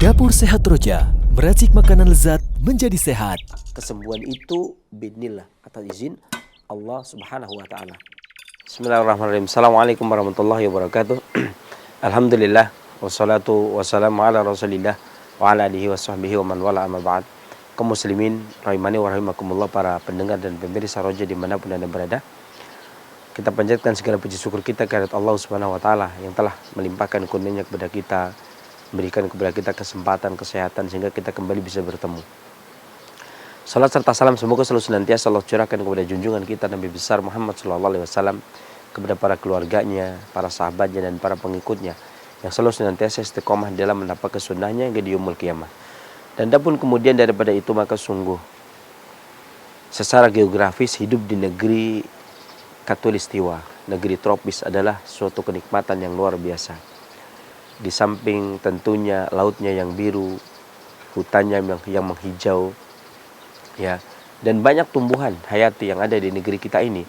Dapur Sehat Roja, meracik makanan lezat menjadi sehat. Kesembuhan itu binillah, atas izin Allah Subhanahu wa taala. Bismillahirrahmanirrahim. Assalamualaikum warahmatullahi wabarakatuh. Alhamdulillah wassalatu wassalamu ala Rasulillah wa ala alihi washabbihi wa man wala amma ba'd. Kaum muslimin rahimani wa rahimakumullah, para pendengar dan pemirsa Roja dimanapun Anda berada. Kita panjatkan segala puji syukur kita kehadirat Allah Subhanahu wa taala yang telah melimpahkan kurnia kepada kita, memberikan kepada kita kesempatan, kesehatan sehingga kita kembali bisa bertemu. Salat serta salam semoga selalu senantiasa Allah curahkan kepada junjungan kita Nabi besar Muhammad SAW, kepada para keluarganya, para sahabatnya dan para pengikutnya yang selalu senantiasa istiqomah dalam mendapat kesunnahnya hingga di yaumul qiyamah. Dan adapun kemudian daripada itu, maka sungguh secara geografis hidup di negeri Khatulistiwa, negeri tropis adalah suatu kenikmatan yang luar biasa. Di samping tentunya lautnya yang biru, hutannya yang menghijau, ya, dan banyak tumbuhan hayati yang ada di negeri kita ini.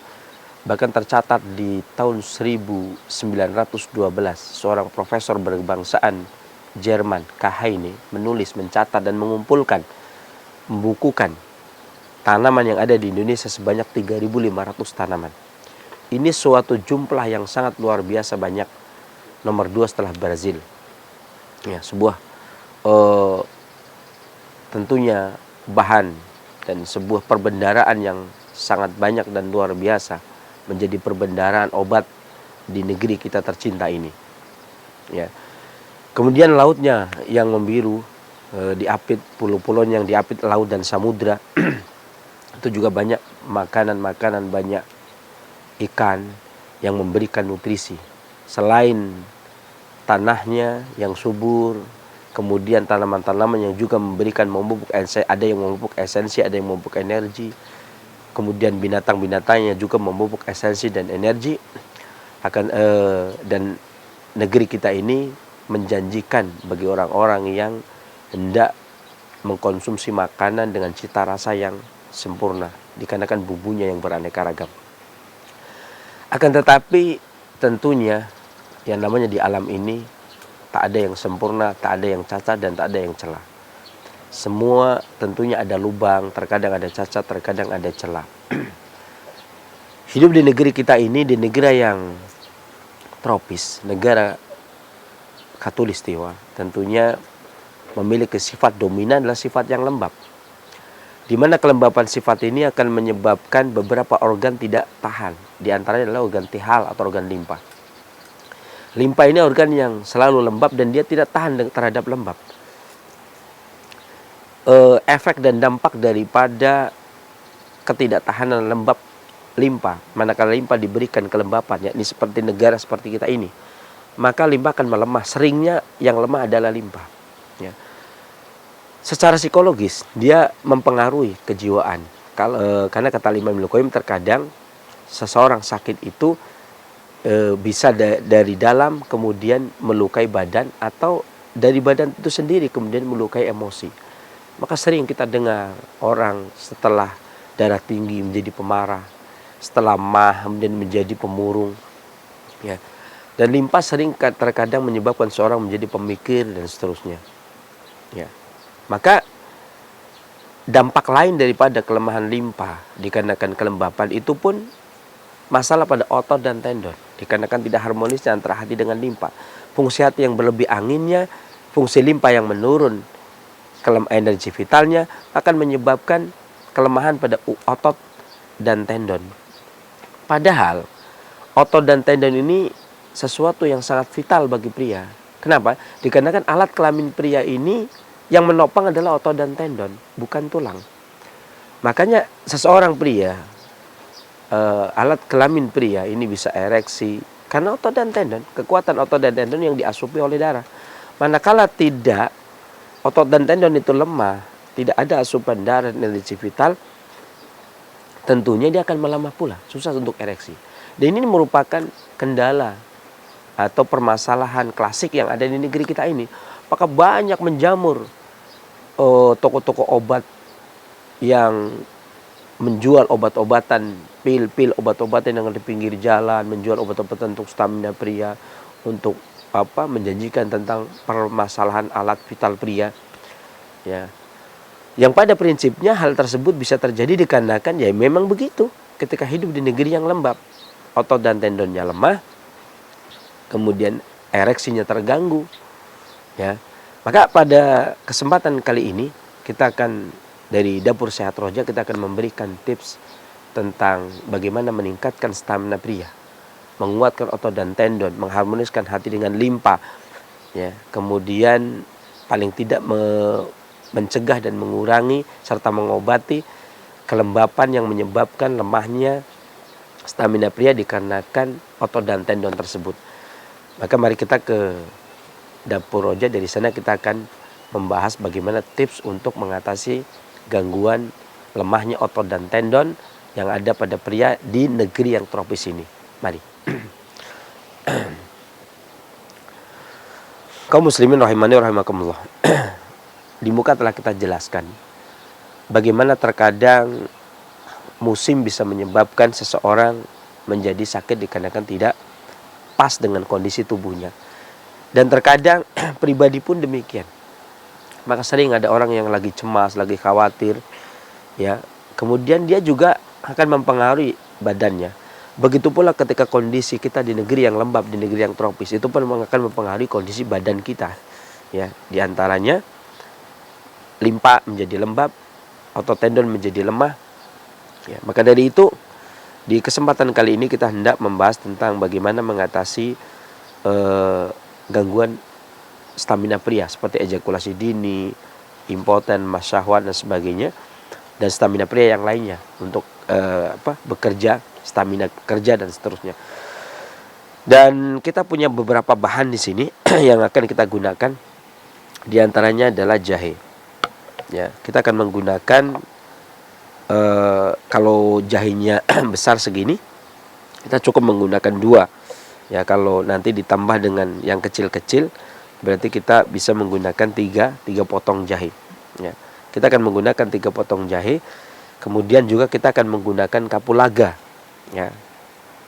Bahkan tercatat di tahun 1912 seorang profesor berkebangsaan Jerman, Kahaini, menulis, mencatat dan mengumpulkan, membukukan tanaman yang ada di Indonesia sebanyak 3.500 tanaman. Ini suatu jumlah yang sangat luar biasa banyak, nomor 2 setelah Brazil. Ya, sebuah tentunya bahan dan sebuah perbendaharaan yang sangat banyak dan luar biasa, menjadi perbendaharaan obat di negeri kita tercinta ini. Ya. Kemudian lautnya yang membiru, diapit pulau-pulau yang diapit laut dan samudra. Itu juga banyak makanan-makanan, banyak ikan yang memberikan nutrisi. Selain tanahnya yang subur, kemudian tanaman-tanaman yang juga memberikan memupuk, ada yang memupuk esensi, ada yang memupuk energi. Kemudian binatang-binatangnya juga memupuk esensi dan energi. Dan negeri kita ini menjanjikan bagi orang-orang yang hendak mengkonsumsi makanan dengan cita rasa yang sempurna, dikarenakan bumbunya yang beraneka ragam. Akan tetapi tentunya yang namanya di alam ini tak ada yang sempurna, tak ada yang cacat dan tak ada yang celah. Semua tentunya ada lubang, terkadang ada cacat, terkadang ada celah. Hidup di negeri kita ini, di negara yang tropis, negara Khatulistiwa, tentunya memiliki sifat dominan adalah sifat yang lembab. Di mana kelembapan sifat ini akan menyebabkan beberapa organ tidak tahan. Di antaranya adalah organ tihal atau organ limpa. Limpa ini organ yang selalu lembab dan dia tidak tahan terhadap lembab. Efek dan dampak daripada ketidaktahanan lembab limpa, manakala limpa diberikan kelembapan, yakni seperti negara seperti kita ini, maka limpa akan melemah. Seringnya yang lemah adalah limpa. Ya. Secara psikologis dia mempengaruhi kejiwaan. Karena kata Imam Ibnu Qayyim, terkadang seseorang sakit itu bisa dari dalam kemudian melukai badan, atau dari badan itu sendiri kemudian melukai emosi. Maka sering kita dengar orang setelah darah tinggi menjadi pemarah, setelah mah kemudian menjadi pemurung, ya. Dan limpa sering terkadang menyebabkan seorang menjadi pemikir dan seterusnya, ya. Maka dampak lain daripada kelemahan limpa dikarenakan kelembapan itu pun masalah pada otot dan tendon, dikarenakan tidak harmonisnya antara hati dengan limpa. Fungsi hati yang berlebih anginnya, fungsi limpa yang menurun, energi vitalnya akan menyebabkan kelemahan pada otot dan tendon. Padahal otot dan tendon ini sesuatu yang sangat vital bagi pria. Kenapa? Dikarenakan alat kelamin pria ini yang menopang adalah otot dan tendon, bukan tulang. Makanya seseorang pria, alat kelamin pria ini bisa ereksi karena otot dan tendon, kekuatan otot dan tendon yang diasupi oleh darah. Manakala tidak, otot dan tendon itu lemah, tidak ada asupan darah dan energi vital, tentunya dia akan melemah pula, susah untuk ereksi. Dan ini merupakan kendala atau permasalahan klasik yang ada di negeri kita ini. Maka banyak menjamur toko-toko obat yang menjual obat-obatan, pil-pil obat-obatan yang ada di pinggir jalan, menjual obat-obatan untuk stamina pria, untuk menjanjikan tentang permasalahan alat vital pria, ya. Yang pada prinsipnya hal tersebut bisa terjadi dikarenakan ya memang begitu. Ketika hidup di negeri yang lembab, otot dan tendonnya lemah, kemudian ereksinya terganggu, ya. Maka pada kesempatan kali ini kita akan dari Dapur Sehat Roja kita akan memberikan tips tentang bagaimana meningkatkan stamina pria, menguatkan otot dan tendon, mengharmoniskan hati dengan limpa, ya. Kemudian paling tidak mencegah dan mengurangi serta mengobati kelembapan yang menyebabkan lemahnya stamina pria dikarenakan otot dan tendon tersebut. Maka mari kita ke Dapur Roja, dari sana kita akan membahas bagaimana tips untuk mengatasi gangguan lemahnya otot dan tendon yang ada pada pria di negeri yang tropis ini. Mari. Kaum muslimin rahimani rahimakumullah. Di muka telah kita jelaskan bagaimana terkadang musim bisa menyebabkan seseorang menjadi sakit dikarenakan tidak pas dengan kondisi tubuhnya. Dan terkadang pribadi pun demikian. Maka sering ada orang yang lagi cemas, lagi khawatir, ya. Kemudian dia juga akan mempengaruhi badannya. Begitu pula ketika kondisi kita di negeri yang lembab, di negeri yang tropis, itu pun akan mempengaruhi kondisi badan kita, ya. Di antaranya limpa menjadi lembab, otot tendon menjadi lemah, ya. Maka dari itu di kesempatan kali ini kita hendak membahas tentang bagaimana mengatasi gangguan stamina pria seperti ejakulasi dini, impoten, syahwat dan sebagainya, dan stamina pria yang lainnya untuk bekerja, stamina kerja dan seterusnya. Dan kita punya beberapa bahan di sini yang akan kita gunakan. Di antaranya adalah jahe. Ya, kita akan menggunakan kalau jahenya besar segini, kita cukup menggunakan 2. Ya, kalau nanti ditambah dengan yang kecil-kecil, berarti kita bisa menggunakan 3 potong jahe. Ya, kita akan menggunakan 3 potong jahe. Kemudian juga kita akan menggunakan kapulaga, ya.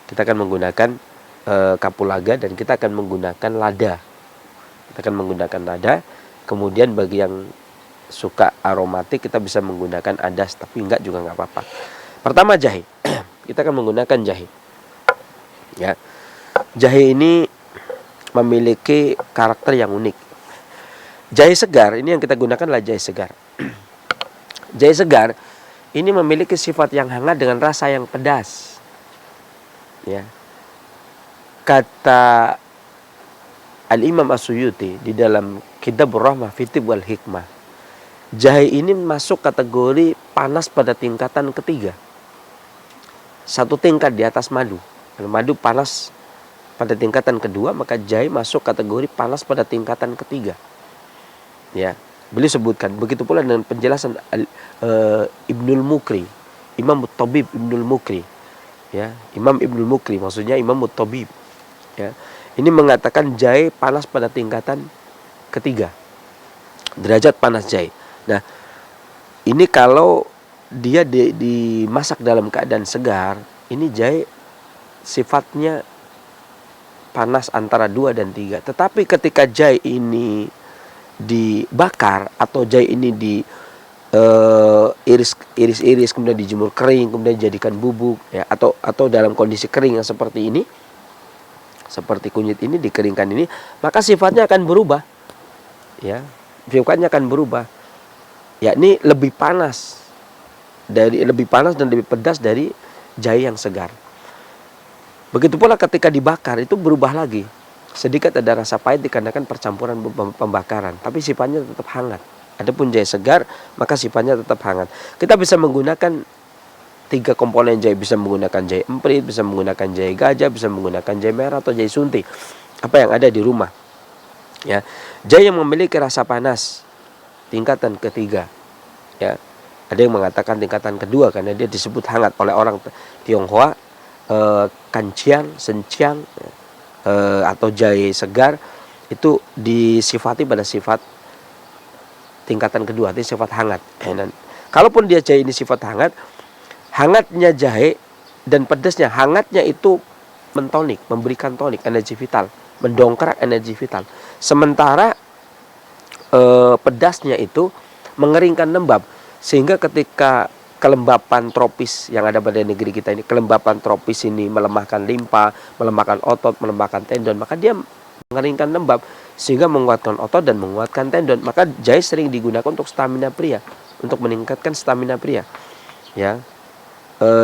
Kita akan menggunakan kapulaga dan kita akan menggunakan lada. Kita akan menggunakan lada. Kemudian bagi yang suka aromatik kita bisa menggunakan adas, tapi enggak juga enggak apa-apa. Pertama jahe. Kita akan menggunakan jahe. Ya. Jahe ini memiliki karakter yang unik. Jahe segar ini yang kita gunakan adalah jahe segar. Jahe segar ini memiliki sifat yang hangat dengan rasa yang pedas. Ya. Kata Al-Imam As-Suyuti di dalam Kitabur Rahmah fi Tib wal Hikmah, jahe ini masuk kategori panas pada tingkatan ketiga. 1 tingkat di atas madu. Kalau madu panas pada tingkatan kedua, maka jahe masuk kategori panas pada tingkatan ketiga. Ya. Beliau sebutkan, begitu pula dengan penjelasan Ibnul Mukri, Imam Tabib Ibnul Mukri, ya, Imam Ibnul Mukri maksudnya Imam Tabib, ya. Ini mengatakan jahe panas pada tingkatan ketiga, derajat panas jahe. Nah, ini kalau dia dimasak dalam keadaan segar, ini jahe sifatnya panas antara 2 dan 3. Tetapi ketika jahe ini dibakar atau jahe ini iris kemudian dijemur kering, kemudian dijadikan bubuk, ya, atau dalam kondisi kering yang seperti ini, seperti kunyit ini dikeringkan ini, maka sifatnya akan berubah, ya, sifatnya akan berubah, yakni lebih panas dan lebih pedas dari jahe yang segar. Begitu pula ketika dibakar itu berubah lagi. Sedikit ada rasa pahit dikarenakan percampuran pembakaran, tapi sifatnya tetap hangat. Adapun jahe segar, maka sifatnya tetap hangat. Kita bisa menggunakan 3 komponen jahe, bisa menggunakan jahe emprit, bisa menggunakan jahe gajah, bisa menggunakan jahe merah atau jahe sunti. Apa yang ada di rumah. Ya, jahe yang memiliki rasa panas tingkatan ketiga. Ya, ada yang mengatakan tingkatan kedua karena dia disebut hangat oleh orang Tionghoa, kanciang, senciang, atau jahe segar itu disifati pada sifat tingkatan kedua, itu sifat hangat. Dan kalaupun dia jahe ini sifat hangat, hangatnya jahe dan pedasnya, hangatnya itu mentonik, memberikan tonik, energi vital. mendongkrak energi vital. Sementara pedasnya itu mengeringkan lembab, sehingga ketika kelembapan tropis yang ada pada negeri kita ini, kelembapan tropis ini melemahkan limpa, melemahkan otot, melemahkan tendon, maka dia mengeringkan lembab sehingga menguatkan otot dan menguatkan tendon. Maka jahe sering digunakan untuk stamina pria, untuk meningkatkan stamina pria, ya.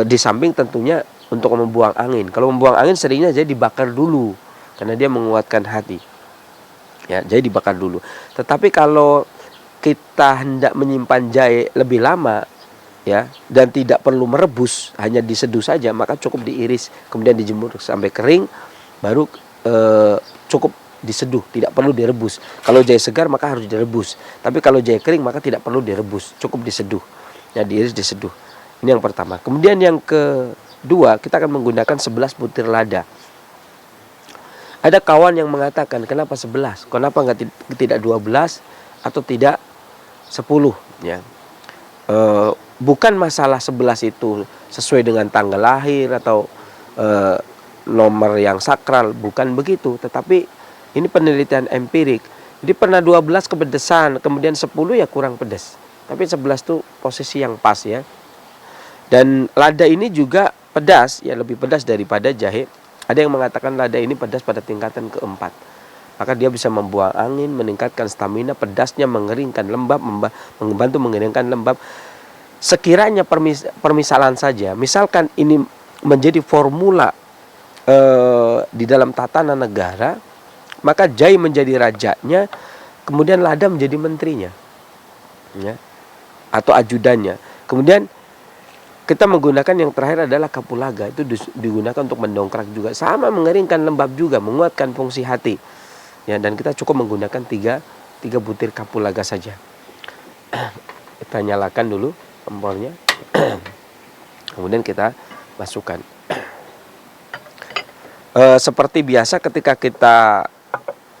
Di samping tentunya untuk membuang angin. Kalau membuang angin seringnya jahe dibakar dulu karena dia menguatkan hati. Ya, jahe dibakar dulu. Tetapi kalau kita hendak menyimpan jahe lebih lama, ya, dan tidak perlu merebus, hanya diseduh saja, maka cukup diiris kemudian dijemur sampai kering, baru cukup diseduh, tidak perlu direbus. Kalau jahe segar maka harus direbus, tapi kalau jahe kering maka tidak perlu direbus, cukup diseduh, ya, diiris diseduh. Ini yang pertama. Kemudian yang kedua, kita akan menggunakan 11 butir lada. Ada kawan yang mengatakan, kenapa 11? Kenapa tidak 12 atau tidak 10? Ya. Bukan masalah 11 itu sesuai dengan tanggal lahir atau nomor yang sakral, bukan begitu. Tetapi ini penelitian empirik. Jadi pernah 12 kepedesan, kemudian 10 ya kurang pedas. Tapi 11 itu posisi yang pas, ya. Dan lada ini juga pedas, ya, lebih pedas daripada jahe. Ada yang mengatakan lada ini pedas pada tingkatan keempat. Maka dia bisa membuang angin, meningkatkan stamina, pedasnya mengeringkan lembab, membantu mengeringkan lembab. Sekiranya permisalan saja, misalkan ini menjadi formula di dalam tatanan negara, maka jahe menjadi rajanya, kemudian lada menjadi menterinya, ya, atau ajudannya. Kemudian kita menggunakan yang terakhir adalah kapulaga, itu digunakan untuk mendongkrak juga, sama mengeringkan lembab juga, menguatkan fungsi hati, ya. Dan kita cukup menggunakan 3 butir kapulaga saja. Kita nyalakan dulu kompornya, kemudian kita masukkan. Seperti biasa ketika kita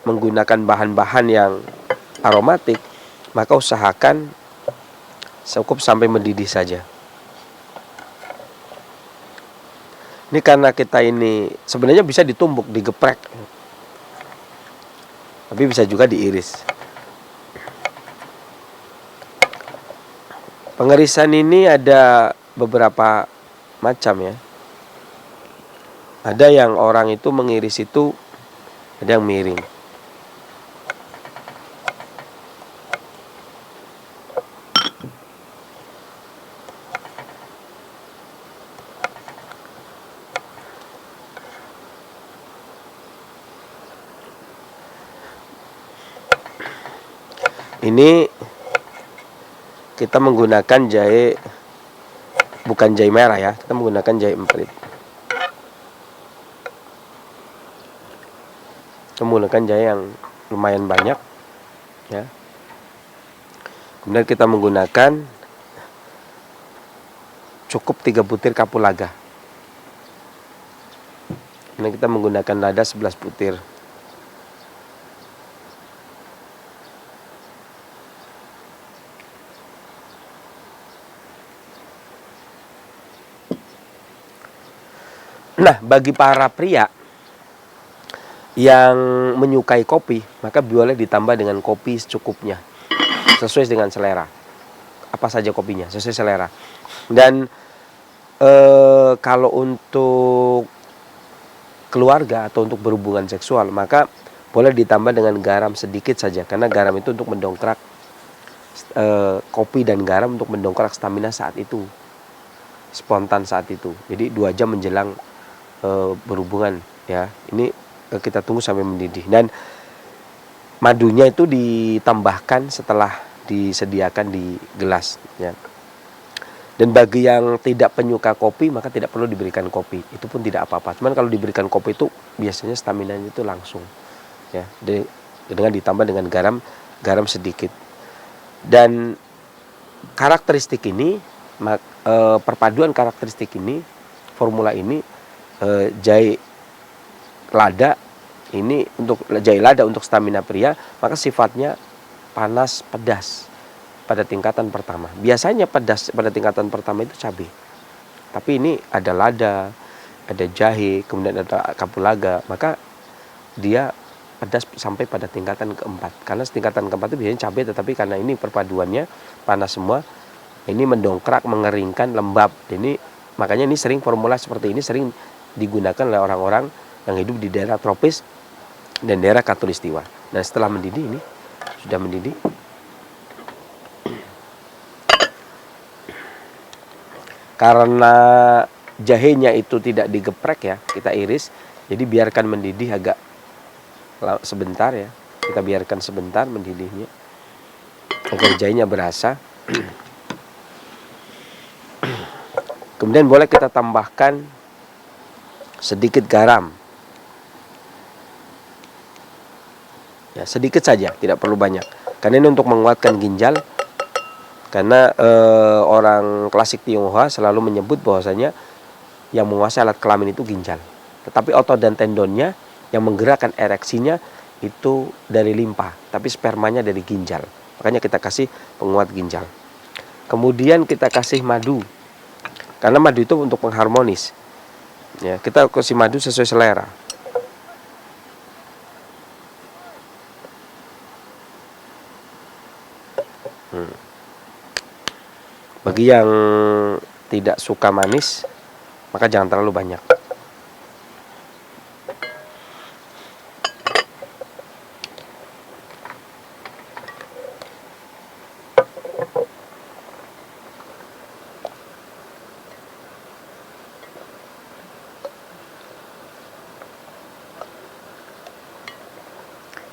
menggunakan bahan-bahan yang aromatik, maka usahakan cukup sampai mendidih saja. Ini karena kita ini sebenarnya bisa ditumbuk, digeprek, tapi bisa juga diiris. Pengerisan ini ada beberapa macam, ya. Ada yang orang itu mengiris itu, ada yang miring. Ini kita menggunakan jahe, bukan jahe merah, ya. Kita menggunakan jahe emprit. Kita menggunakan jahe yang lumayan banyak, ya. Kemudian kita menggunakan cukup 3 butir kapulaga. Kemudian kita menggunakan lada 11 butir. Nah, bagi para pria yang menyukai kopi, maka boleh ditambah dengan kopi secukupnya, sesuai dengan selera. Apa saja kopinya, sesuai selera. Dan kalau untuk keluarga atau untuk berhubungan seksual, maka boleh ditambah dengan garam sedikit saja, karena garam itu untuk mendongkrak, kopi dan garam untuk mendongkrak stamina saat itu, spontan saat itu. Jadi 2 jam menjelang berhubungan, ya, ini kita tunggu sampai mendidih. Dan madunya itu ditambahkan setelah disediakan di gelas, ya. Dan bagi yang tidak penyuka kopi, maka tidak perlu diberikan kopi, itu pun tidak apa-apa. Cuman kalau diberikan kopi itu biasanya staminanya itu langsung, ya, dengan ditambah dengan garam sedikit. Dan karakteristik ini, perpaduan karakteristik ini, formula ini, jahe lada ini untuk jahe lada untuk stamina pria, maka sifatnya panas pedas pada tingkatan pertama. Biasanya pedas pada tingkatan pertama itu cabai, tapi ini ada lada, ada jahe, kemudian ada kapulaga, maka dia pedas sampai pada tingkatan keempat. Karena tingkatan keempat itu biasanya cabai, tetapi karena ini perpaduannya panas semua, ini mendongkrak, mengeringkan, lembab. Ini makanya ini sering formula seperti ini sering digunakan oleh orang-orang yang hidup di daerah tropis dan daerah khatulistiwa. Nah, setelah mendidih ini sudah mendidih. Karena jahenya itu tidak digeprek ya, kita iris. Jadi biarkan mendidih agak sebentar ya. Kita biarkan sebentar mendidihnya agar jahenya berasa. Kemudian boleh kita tambahkan sedikit garam. Ya, sedikit saja, tidak perlu banyak. Karena ini untuk menguatkan ginjal. Karena orang klasik Tionghoa selalu menyebut bahwasanya yang menguasai alat kelamin itu ginjal. Tetapi otot dan tendonnya yang menggerakkan ereksinya itu dari limpa, tapi spermanya dari ginjal. Makanya kita kasih penguat ginjal. Kemudian kita kasih madu. Karena madu itu untuk pengharmonis. Ya, kita kasih madu sesuai selera. Bagi yang tidak suka manis, maka jangan terlalu banyak.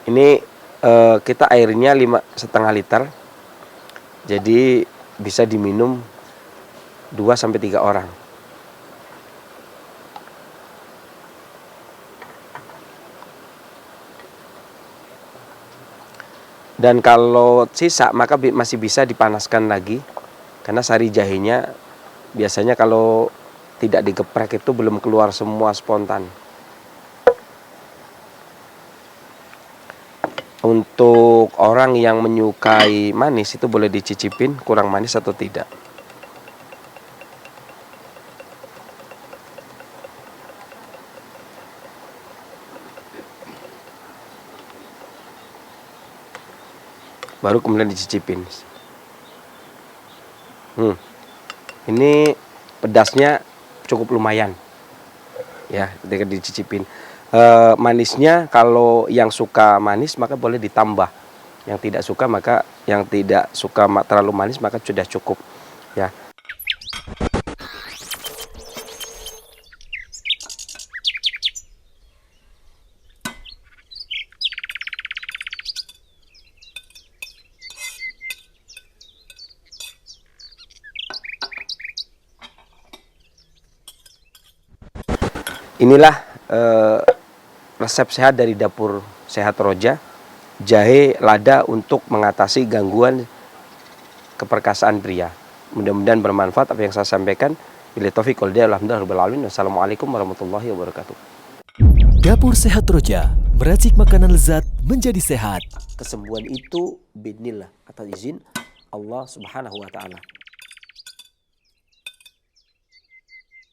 Ini kita airnya 5,5 liter. Jadi bisa diminum 2-3 orang. Dan kalau sisa maka masih bisa dipanaskan lagi. Karena sari jahenya biasanya kalau tidak digeprek itu belum keluar semua spontan. Untuk orang yang menyukai manis itu boleh dicicipin kurang manis atau tidak. Baru kemudian dicicipin. Ini pedasnya cukup lumayan. Ya, ketika dicicipin. Manisnya kalau yang suka manis maka boleh ditambah, yang tidak suka terlalu manis maka sudah cukup ya. Inilah resep sehat dari Dapur Sehat Roja, jahe lada untuk mengatasi gangguan keperkasaan pria. Mudah-mudahan bermanfaat apa yang saya sampaikan. Billahi taufiq wal hidayah. Alhamdulillah. Wassalamualaikum warahmatullahi wabarakatuh. Dapur Sehat Roja, meracik makanan lezat menjadi sehat. Kesembuhan itu biidznillah, atas izin Allah Subhanahu wa taala.